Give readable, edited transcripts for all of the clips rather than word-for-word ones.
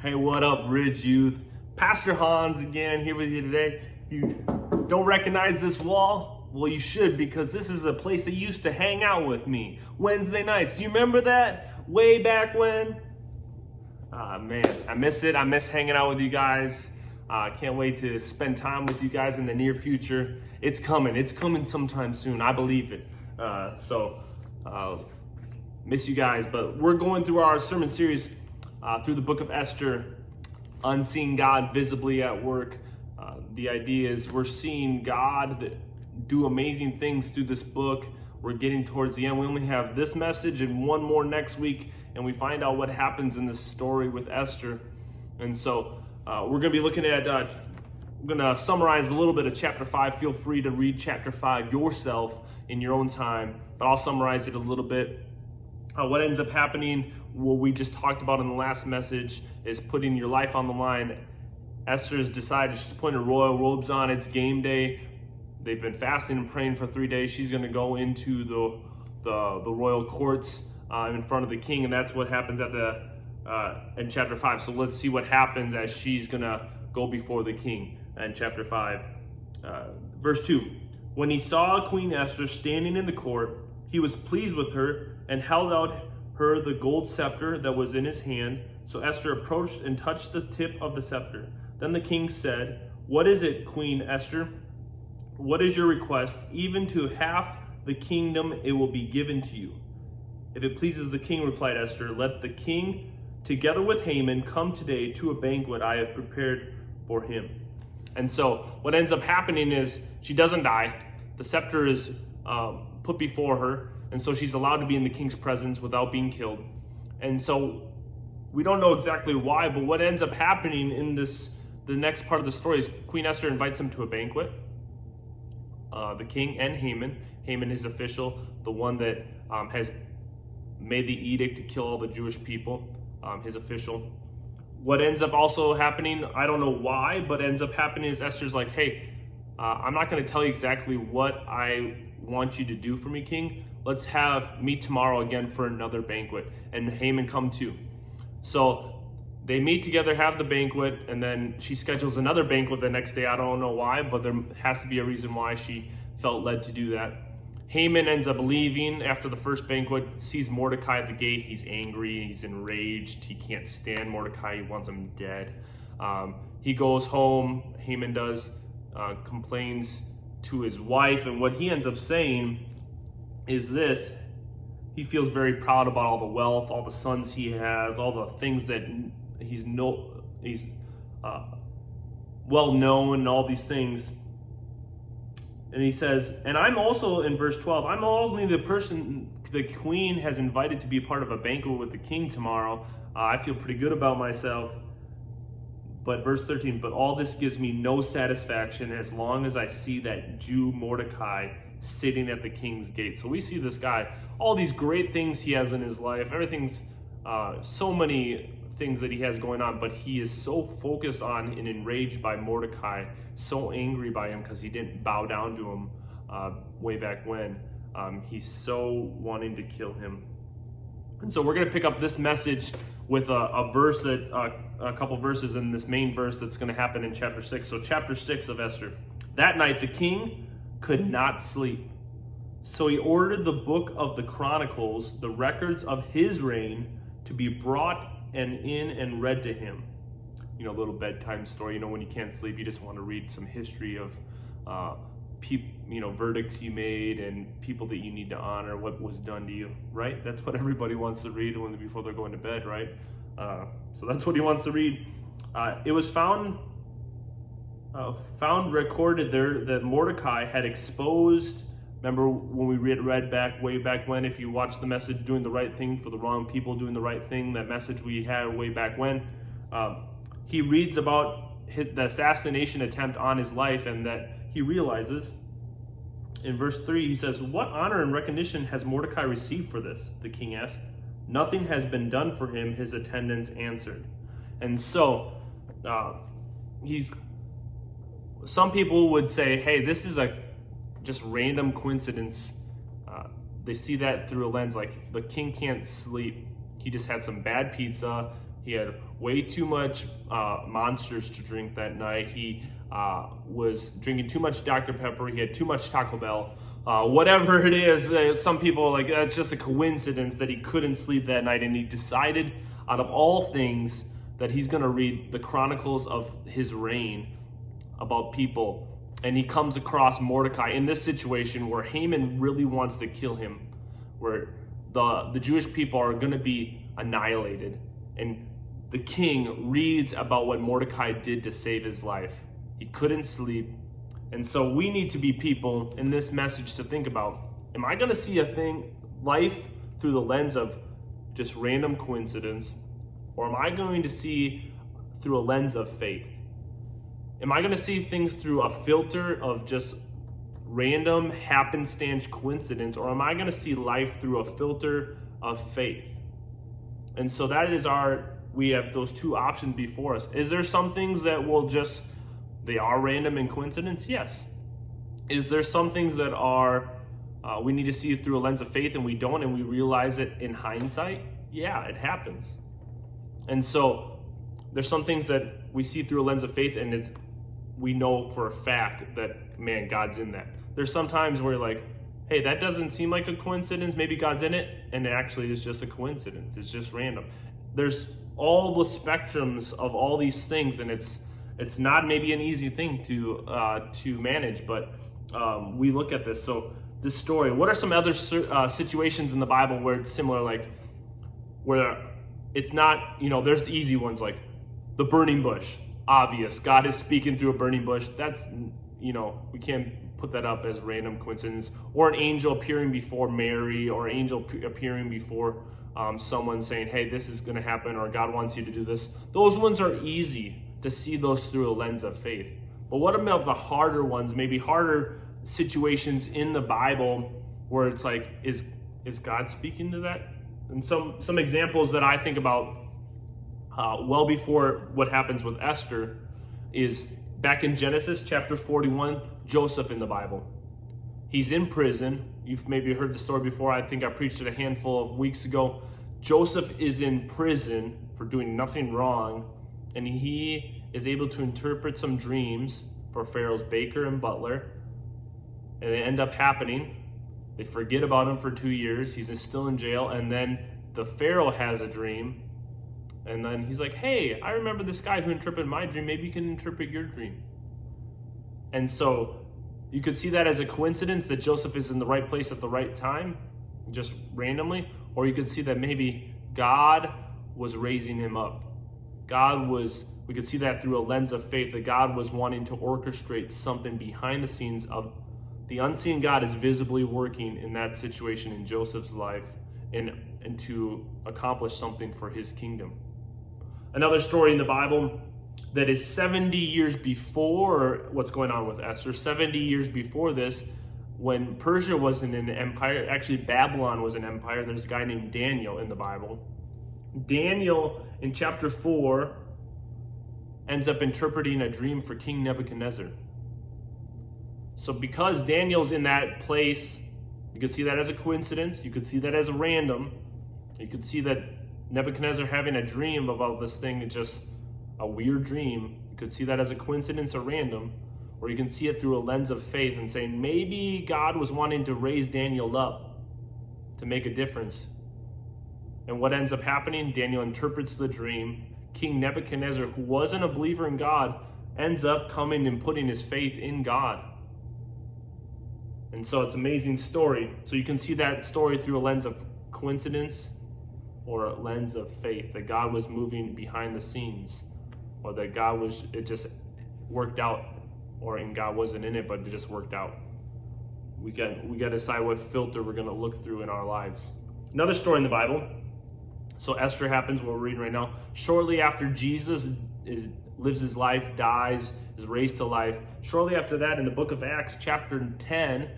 Hey, what up, Ridge Youth? Pastor Hans again here with you today. If you don't recognize this wall, well, you should, because this is a place that used to hang out with me Wednesday nights. Do you remember that? Way back when? Man, I miss it. I miss hanging out with you guys. Can't wait to spend time with you guys in the near future. It's coming. It's coming sometime soon. I believe it. Miss you guys. But we're going through our sermon series through the book of Esther, Unseen God Visibly at Work. The idea is we're seeing God do amazing things through this book. We're getting towards the end. We only have this message and one more next week, and we find out what happens in this story with Esther. And so we're going to be looking at, we're going to summarize a little bit of chapter 5. Feel free to read chapter 5 yourself in your own time, but I'll summarize it a little bit. What ends up happening, what we just talked about in the last message, is putting your life on the line. Esther has decided she's putting her royal robes on. It's game day. They've been fasting and praying for 3 days. She's going to go into the royal courts in front of the king, and that's what happens at in chapter 5. So let's see what happens as she's going to go before the king in chapter 5. Verse 2. When he saw Queen Esther standing in the court, he was pleased with her and held out her the gold scepter that was in his hand. So Esther approached and touched the tip of the scepter. Then the king said, "What is it, Queen Esther? What is your request? Even to half the kingdom it will be given to you." "If it pleases the king," replied Esther, "let the king, together with Haman, come today to a banquet I have prepared for him." And so what ends up happening is she doesn't die. The scepter is put before her, and so she's allowed to be in the king's presence without being killed. And so we don't know exactly why, but what ends up happening in the next part of the story is Queen Esther invites him to a banquet. The king and Haman, his official, the one that has made the edict to kill all the Jewish people, his official. What ends up also happening, I don't know why, but ends up happening is Esther's like, "Hey, I'm not going to tell you exactly what I want you to do for me, king. Let's meet tomorrow again for another banquet." And Haman come too. So they meet together, have the banquet, and then she schedules another banquet the next day. I don't know why, but there has to be a reason why she felt led to do that. Haman ends up leaving after the first banquet, sees Mordecai at the gate. He's angry, he's enraged, he can't stand Mordecai, he wants him dead. He goes home, Haman does, complains to his wife, and what he ends up saying is this: he feels very proud about all the wealth, all the sons he has, all the things that he's well known, and all these things. And he says, and I'm also, in verse 12, I'm only the person the queen has invited to be part of a banquet with the king tomorrow. I feel pretty good about myself. But verse 13, but all this gives me no satisfaction as long as I see that Jew Mordecai sitting at the king's gate. So we see this guy, all these great things he has in his life, everything's so many things that he has going on, but he is so focused on and enraged by Mordecai, so angry by him because he didn't bow down to him way back when. He's so wanting to kill him. And so we're going to pick up this message with a verse that a couple verses in this main verse that's going to happen in chapter 6. So chapter 6 of Esther. That night the king could not sleep. So he ordered the book of the Chronicles, the records of his reign, to be brought and read to him. You know, a little bedtime story. You know, when you can't sleep, you just want to read some history of verdicts you made and people that you need to honor, what was done to you, right? That's what everybody wants to read before they're going to bed, right? So that's what he wants to read. It was found recorded there that Mordecai had exposed. Remember when we read way back when, if you watch the message, doing the right thing for the wrong people, doing the right thing, that message we had way back when, he reads about the assassination attempt on his life, and that he realizes, in verse 3, he says, "What honor and recognition has Mordecai received for this?" the king asked. "Nothing has been done for him," his attendants answered. And so, some people would say, hey, this is just random coincidence. They see that through a lens like the king can't sleep. He just had some bad pizza. He had way too much Monsters to drink that night. He was drinking too much Dr. Pepper. He had too much Taco Bell. Whatever it is, some people are like, that's just a coincidence that he couldn't sleep that night. And he decided, out of all things, that he's going to read the chronicles of his reign about people. And he comes across Mordecai in this situation where Haman really wants to kill him, where the Jewish people are going to be annihilated. And the king reads about what Mordecai did to save his life. He couldn't sleep. And so we need to be people in this message to think about, am I going to see life through the lens of just random coincidence? Or am I going to see through a lens of faith? Am I going to see things through a filter of just random happenstance coincidence? Or am I going to see life through a filter of faith? And so that is we have those two options before us. Is there some things that will they are random and coincidence? Yes. Is there some things that are, we need to see through a lens of faith and we don't, and we realize it in hindsight? Yeah, it happens. And so there's some things that we see through a lens of faith and we know for a fact that, man, God's in that. There's some times where you're like, hey, that doesn't seem like a coincidence. Maybe God's in it. And it actually is just a coincidence. It's just random. There's all the spectrums of all these things, and it's not maybe an easy thing to manage, but we look at this. So this story, what are some other situations in the Bible where it's similar, like where it's not, there's the easy ones like the burning bush, obvious. God is speaking through a burning bush. That's, we can't put that up as random coincidence. Or an angel appearing before Mary, or an angel appearing before someone saying, hey, this is going to happen, or God wants you to do this. Those ones are easy to see those through a lens of faith. But what about the harder ones, maybe harder situations in the Bible where it's like, is God speaking to that? And some examples that I think about well before what happens with Esther is back in Genesis chapter 41, Joseph in the Bible. He's in prison. You've maybe heard the story before. I think I preached it a handful of weeks ago. Joseph is in prison for doing nothing wrong, and he is able to interpret some dreams for Pharaoh's baker and butler, and they end up happening. They forget about him for 2 years. He's still in jail, and then the Pharaoh has a dream, and then he's like, hey, I remember this guy who interpreted my dream. Maybe you can interpret your dream. And so you could see that as a coincidence that Joseph is in the right place at the right time, just randomly, or you could see that maybe God was raising him up. We could see that through a lens of faith, that God was wanting to orchestrate something behind the scenes of the unseen. God is visibly working in that situation in Joseph's life and to accomplish something for his kingdom. Another story in the Bible that is 70 years before what's going on with Esther, 70 years before this, when Persia wasn't an empire, actually Babylon was an empire. There's a guy named Daniel in the Bible. Daniel in chapter 4 ends up interpreting a dream for King Nebuchadnezzar. So because Daniel's in that place, you could see that as a coincidence. You could see that as a random. You could see that Nebuchadnezzar having a dream about this thing, it's just a weird dream. You could see that as a coincidence or random, or you can see it through a lens of faith and saying maybe God was wanting to raise Daniel up to make a difference. And what ends up happening? Daniel interprets the dream. King Nebuchadnezzar, who wasn't a believer in God, ends up coming and putting his faith in God. And so it's an amazing story. So you can see that story through a lens of coincidence or a lens of faith, that God was moving behind the scenes, or that it just worked out, and God wasn't in it, but it just worked out. We got to decide what filter we're going to look through in our lives. Another story in the Bible. So Esther happens, what we're reading right now. Shortly after Jesus lives his life, dies, is raised to life. Shortly after that, in the book of Acts, chapter 10,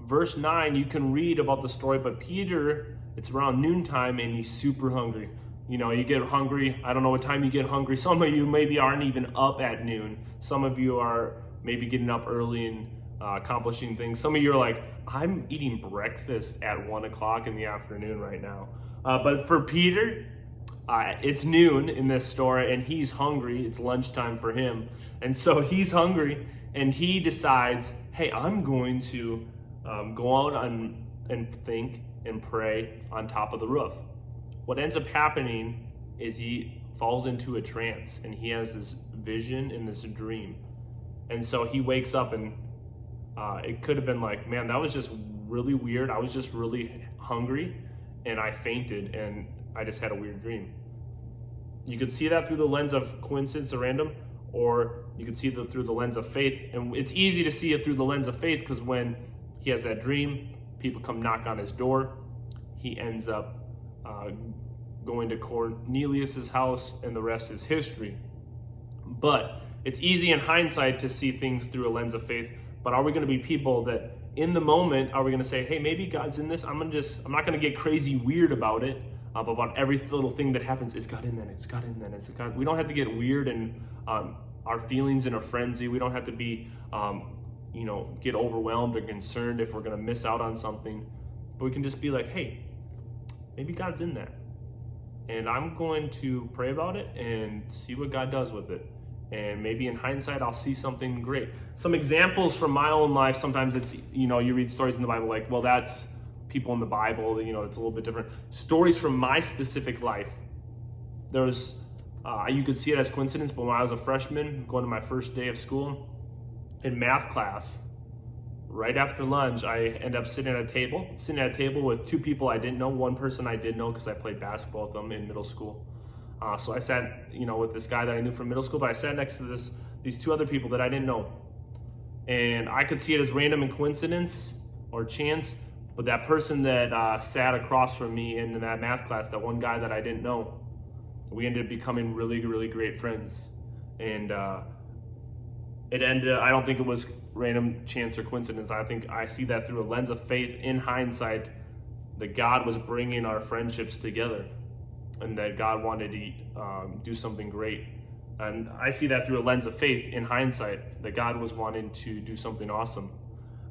verse 9, you can read about the story, but Peter, it's around noontime, and he's super hungry. You get hungry. I don't know what time you get hungry. Some of you maybe aren't even up at noon. Some of you are maybe getting up early and accomplishing things. Some of you are like, I'm eating breakfast at 1 o'clock in the afternoon right now. But for Peter, It's noon in this store and he's hungry. It's lunchtime for him. And so he's hungry and he decides, hey, I'm going to go out and think and pray on top of the roof. What ends up happening is he falls into a trance and he has this vision and this dream. And so he wakes up and it could have been like, man, that was just really weird. I was just really hungry and I fainted and I just had a weird dream. You could see that through the lens of coincidence or random, or you could see it through the lens of faith. And it's easy to see it through the lens of faith because when he has that dream, people come knock on his door. He ends up going to Cornelius's house, and the rest is history. But it's easy in hindsight to see things through a lens of faith. But are we going to be people that in the moment, are we going to say, hey, maybe God's in this? I'm not going to get crazy weird about it, about every little thing that happens. Is God in that? It's God in that. It's God. We don't have to get weird and our feelings in a frenzy. We don't have to be, get overwhelmed or concerned if we're going to miss out on something. But we can just be like, hey, maybe God's in that. And I'm going to pray about it and see what God does with it. And maybe in hindsight, I'll see something great. Some examples from my own life, sometimes it's, you read stories in the Bible like, well, that's people in the Bible, it's a little bit different. Stories from my specific life. There's, you could see it as coincidence, but when I was a freshman, going to my first day of school, in math class, right after lunch, I ended up sitting at a table with two people I didn't know. One person I did know because I played basketball with them in middle school. So I sat, with this guy that I knew from middle school, but I sat next to these two other people that I didn't know. And I could see it as random and coincidence or chance, but that person that sat across from me in that math class, that one guy that I didn't know, we ended up becoming really, really great friends. And it ended, I don't think it was random chance or coincidence. I think I see that through a lens of faith in hindsight, that God was bringing our friendships together and that God wanted to do something great. And I see that through a lens of faith in hindsight, that God was wanting to do something awesome.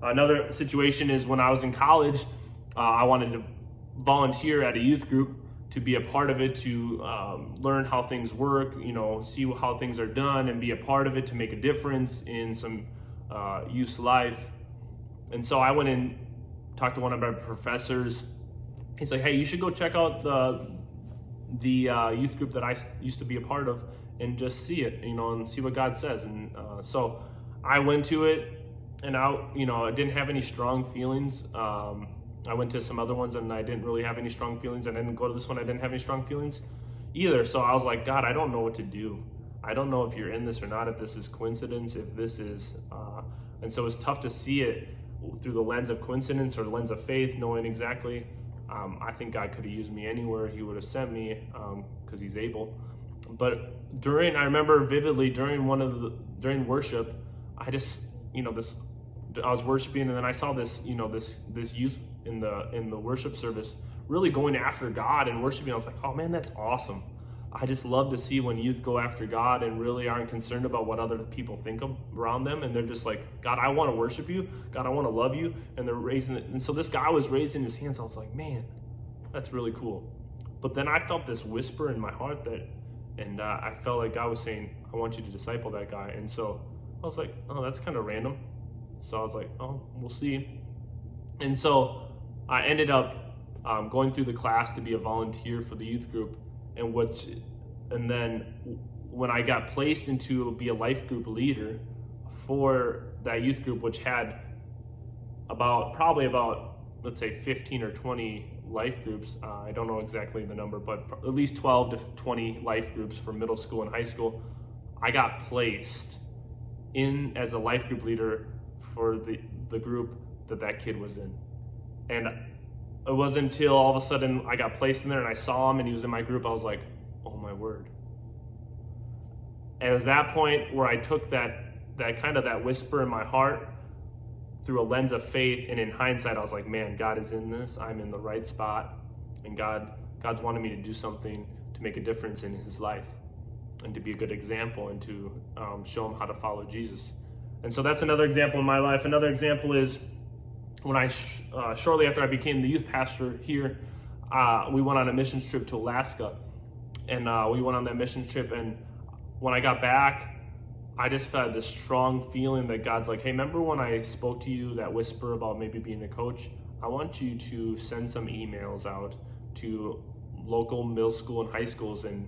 Another situation is when I was in college, I wanted to volunteer at a youth group to be a part of it, to learn how things work, see how things are done and be a part of it to make a difference in some youth's life. And so I went and talked to one of my professors. He's like, hey, you should go check out the youth group that I used to be a part of and just see it, and see what God says. And so I went to it and I didn't have any strong feelings. I went to some other ones and I didn't really have any strong feelings. I didn't go to this one, I didn't have any strong feelings either. So I was like, God, I don't know what to do. I don't know if you're in this or not, if this is coincidence, if this is, and so it's tough to see it through the lens of coincidence or the lens of faith, knowing exactly. I think God could have used me anywhere. He would have sent me because he's able. But I remember vividly during worship, I just, I was worshiping and then I saw this youth in the worship service really going after God and worshiping. I was like, oh man, that's awesome. I just love to see when youth go after God and really aren't concerned about what other people think around them. And they're just like, God, I want to worship you. God, I want to love you. And they're raising it. And so this guy was raising his hands. I was like, man, that's really cool. But then I felt this whisper in my heart and I felt like God was saying, I want you to disciple that guy. And so I was like, oh, that's kind of random. So I was like, oh, we'll see. And so I ended up going through the class to be a volunteer for the youth group. And then when I got placed into be a life group leader for that youth group, which had probably about let's say 15 or 20 life groups, I don't know exactly the number, but at least 12 to 20 life groups for middle school and high school, I got placed in as a life group leader for the group that kid was in. And it wasn't until all of a sudden I got placed in there and I saw him and he was in my group, I was like, oh my word. And it was that point where I took that kind of that whisper in my heart through a lens of faith, and in hindsight I was like, man, God is in this. I'm in the right spot, and God's wanted me to do something to make a difference in his life and to be a good example and to show him how to follow Jesus. And so that's another example in my life. Another example is when I shortly after I became the youth pastor here, we went on a missions trip to Alaska, and we went on that mission trip. And when I got back, I just felt this strong feeling that God's like, hey, remember when I spoke to you, that whisper about maybe being a coach? I want you to send some emails out to local middle school and high schools and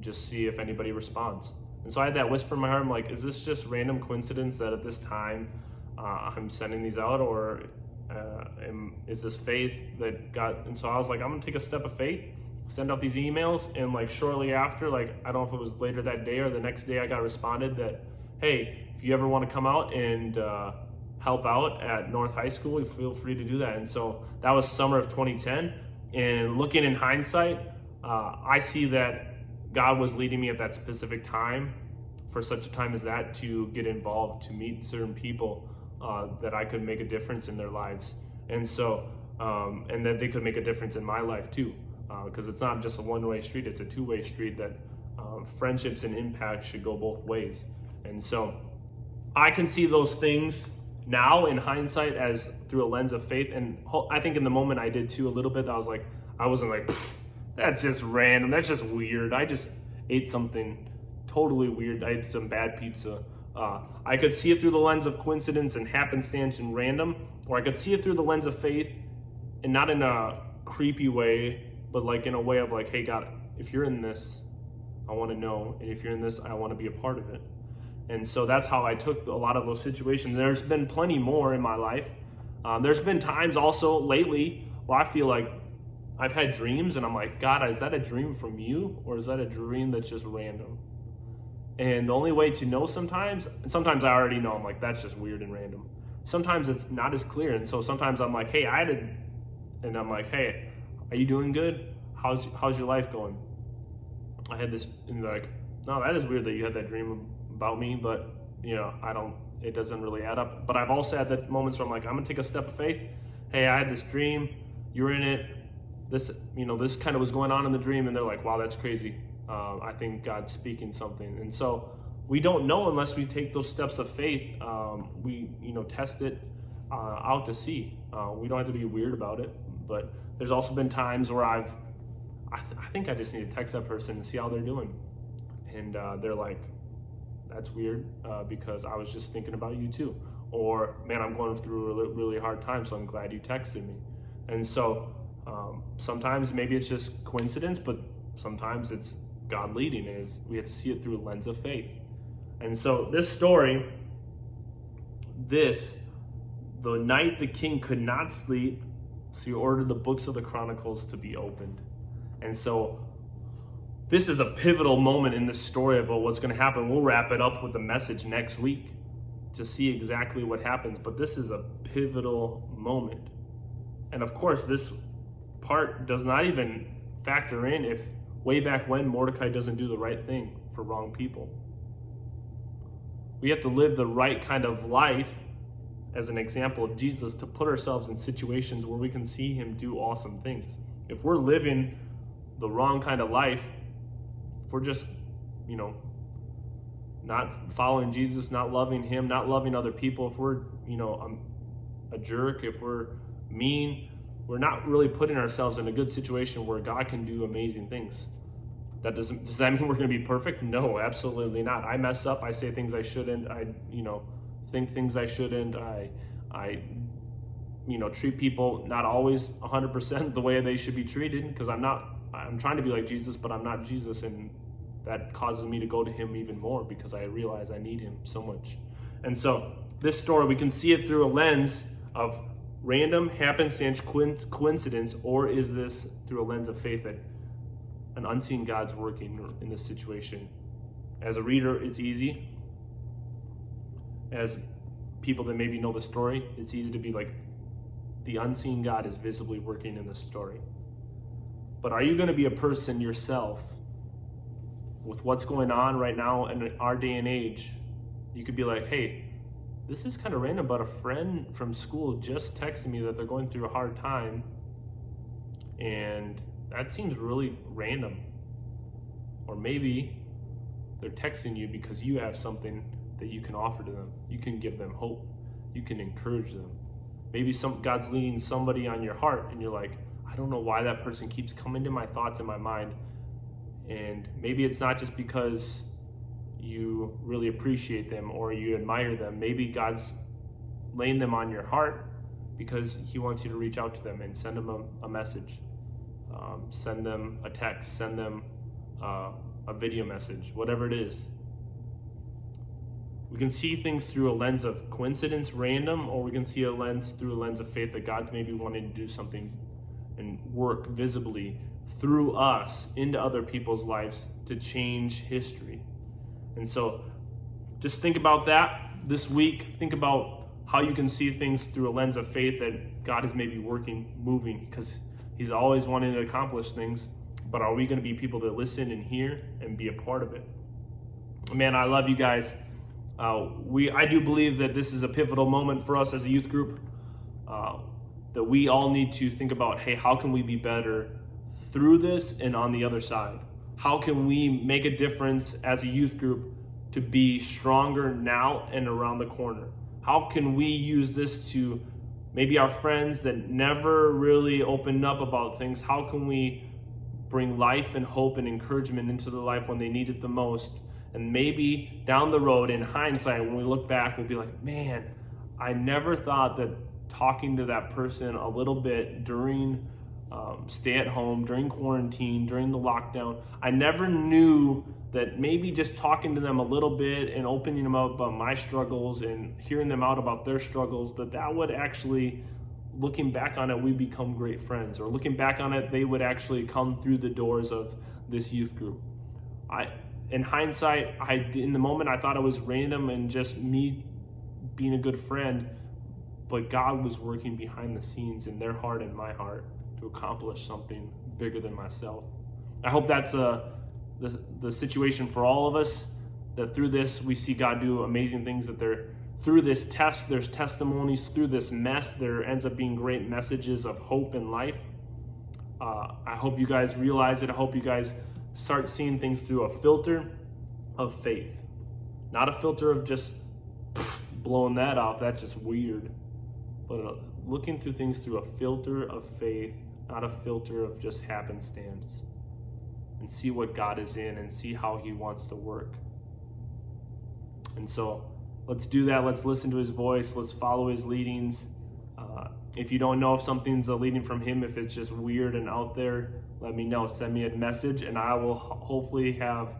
just see if anybody responds. And so I had that whisper in my heart. I'm like, is this just random coincidence that at this time I'm sending these out, or is this faith that God? And so I was like, I'm gonna take a step of faith, send out these emails. And like shortly after, like I don't know if it was later that day or the next day, I got responded that, hey, if you ever want to come out and help out at North High School, feel free to do that. And so that was summer of 2010. And looking in hindsight, I see that God was leading me at that specific time, for such a time as that, to get involved, to meet certain people that I could make a difference in their lives. And so, and that they could make a difference in my life too, because it's not just a one-way street, it's a two-way street, that friendships and impact should go both ways. And so I can see those things now in hindsight as through a lens of faith. And I think in the moment I did too a little bit. I was like, I wasn't like, that's just random, that's just weird, I just ate something totally weird, I ate some bad pizza. I could see it through the lens of coincidence and happenstance and random, or I could see it through the lens of faith, and not in a creepy way, but like in a way of like, hey God, if you're in this, I want to know, and if you're in this, I want to be a part of it. And so that's how I took a lot of those situations. There's been plenty more in my life. There's been times also lately where I feel like I've had dreams and I'm like, God, is that a dream from you, or is that a dream that's just random? And the only way to know sometimes, and sometimes I already know, I'm like, that's just weird and random. Sometimes it's not as clear. And so sometimes I'm like, hey, and I'm like, hey, are you doing good? How's your life going? I had this, and they're like, no, that is weird that you had that dream about me, but it doesn't really add up. But I've also had that moments where I'm like, I'm gonna take a step of faith. Hey, I had this dream, you were in it. This kind of was going on in the dream, and they're like, wow, that's crazy. I think God's speaking something. And so we don't know unless we take those steps of faith. We test it out to see. We don't have to be weird about it. But there's also been times where I think I just need to text that person and see how they're doing. And they're like, that's weird, because I was just thinking about you too. Or, man, I'm going through a really hard time, so I'm glad you texted me. And so sometimes maybe it's just coincidence, but sometimes it's God leading. We have to see it through a lens of faith. And so this story, the night the king could not sleep, so he ordered the books of the Chronicles to be opened. And so this is a pivotal moment in the story about what's going to happen. We'll wrap it up with the message next week to see exactly what happens. But this is a pivotal moment. And of course, this part does not even factor in if way back when Mordecai doesn't do the right thing for wrong people. We have to live the right kind of life as an example of Jesus to put ourselves in situations where we can see him do awesome things. If we're living the wrong kind of life, if we're just, not following Jesus, not loving him, not loving other people, if we're, a jerk, if we're mean, we're not really putting ourselves in a good situation where God can do amazing things. Does that mean we're going to be perfect? No, absolutely not. I mess up. I say things I shouldn't. I, think things I shouldn't. I treat people not always 100% the way they should be treated, because I'm trying to be like Jesus, but I'm not Jesus, and that causes me to go to him even more because I realize I need him so much. And so this story, we can see it through a lens of random happenstance, coincidence, or is this through a lens of faith that an unseen God's working in this situation? As a reader, it's easy. As people that maybe know the story, it's easy to be like, the unseen God is visibly working in this story. But are you going to be a person yourself with what's going on right now in our day and age? You could be like, hey, this is kind of random, but a friend from school just texted me that they're going through a hard time, and that seems really random. Or maybe they're texting you because you have something that you can offer to them. You can give them hope. You can encourage them. Maybe God's leading somebody on your heart, and you're like, I don't know why that person keeps coming to my thoughts in my mind. And maybe it's not just because you really appreciate them or you admire them. Maybe God's laying them on your heart because he wants you to reach out to them and send them a message. Send them a text, send them a video message, whatever it is. We can see things through a lens of coincidence, random, or we can see through a lens of faith that God maybe wanted to do something and work visibly through us into other people's lives to change history. And so just think about that this week. Think about how you can see things through a lens of faith that God is maybe working, moving, because he's always wanting to accomplish things. But are we going to be people that listen and hear and be a part of it? Man, I love you guys. I do believe that this is a pivotal moment for us as a youth group, that we all need to think about, hey, how can we be better through this and on the other side? How can we make a difference as a youth group to be stronger now and around the corner? How can we use this to maybe our friends that never really opened up about things? How can we bring life and hope and encouragement into their life when they need it the most? And maybe down the road, in hindsight, when we look back, we'll be like, man, I never thought that talking to that person a little bit during stay at home, during quarantine, during the lockdown, I never knew that maybe just talking to them a little bit and opening them up about my struggles and hearing them out about their struggles, that would actually, looking back on it, we become great friends. Or looking back on it, they would actually come through the doors of this youth group. In hindsight, in the moment, I thought it was random and just me being a good friend, but God was working behind the scenes in their heart and my heart to accomplish something bigger than myself. I hope that's the situation for all of us, that through this we see God do amazing things, that through this test, there's testimonies, through this mess, there ends up being great messages of hope and life. I hope you guys realize it. I hope you guys start seeing things through a filter of faith, not a filter of just blowing that off. That's just weird. But looking through things through a filter of faith, not a filter of just happenstance, and see what God is in and see how he wants to work. And so let's do that. Let's listen to his voice. Let's follow his leadings. If you don't know if something's a leading from him, if it's just weird and out there, let me know. Send me a message, and I will hopefully have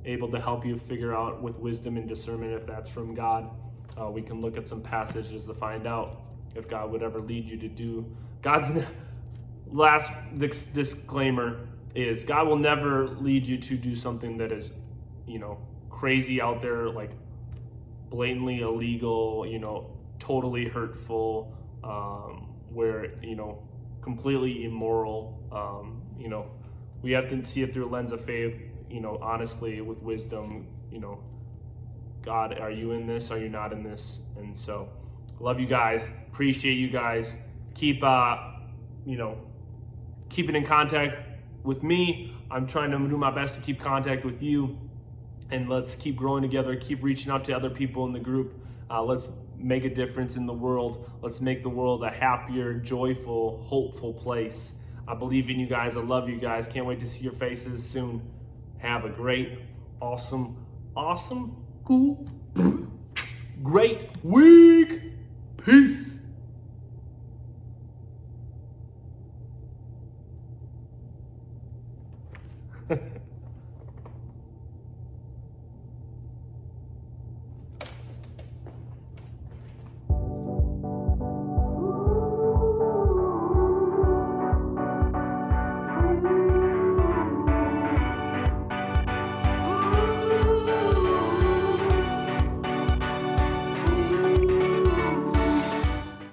able to help you figure out with wisdom and discernment if that's from God. We can look at some passages to find out if God would ever lead you to do. God's last disclaimer is God will never lead you to do something that is, crazy out there, like blatantly illegal, totally hurtful, where, completely immoral. We have to see it through a lens of faith, honestly, with wisdom, God, are you in this? Are you not in this? And so love you guys. Appreciate you guys. Keep, keeping in contact with me. I'm trying to do my best to keep contact with you, and let's keep growing together. Keep reaching out to other people in the group. Let's make a difference in the world. Let's make the world a happier, joyful, hopeful place. I believe in you guys. I love you guys. Can't wait to see your faces soon. Have a great, awesome, cool, great week. Peace.